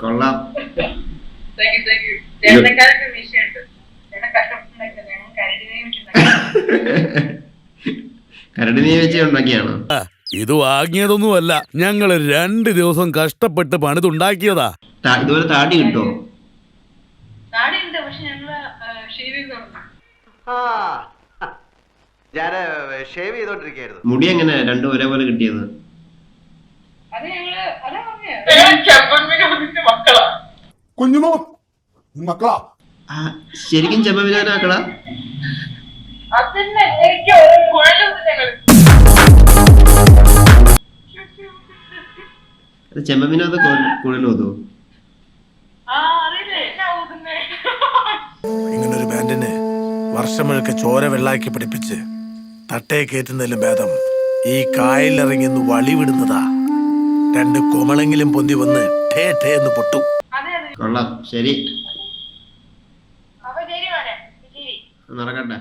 കൊള്ളാം. കരടിനെ വെച്ച് ഉണ്ടാക്കിയാണോ? ഇത് വാങ്ങിയതൊന്നുമല്ല, ഞങ്ങള് 2 ദിവസം കഷ്ടപ്പെട്ട് പണിതുണ്ടാക്കിയതാ. ഇതുപോലെ താടി കിട്ടോ? മുടി എങ്ങനെ രണ്ടും ഒരേപോലെ കിട്ടിയത്? കുഞ്ഞുമോ മക്കളാ? ശരിക്കും ചെമ്പവിനാന മക്കളാ? ചെമ്പവിനോദ കുഴലോതോ? ഇങ്ങനൊരു ബാൻഡിനെ വർഷമൊഴുക്കെ ചോര വെള്ളാക്കി പിടിപ്പിച്ച് തട്ടയെ കയറ്റുന്നതിലും ഭേദം ഈ കായലിറങ്ങി വളി വിടുന്നതാ. 2 കൊമളെങ്കിലും പൊന്തി വന്ന് ടേ ടേ എന്ന് പൊട്ടും. കൊള്ളാം, ശരി നടക്കട്ടെ.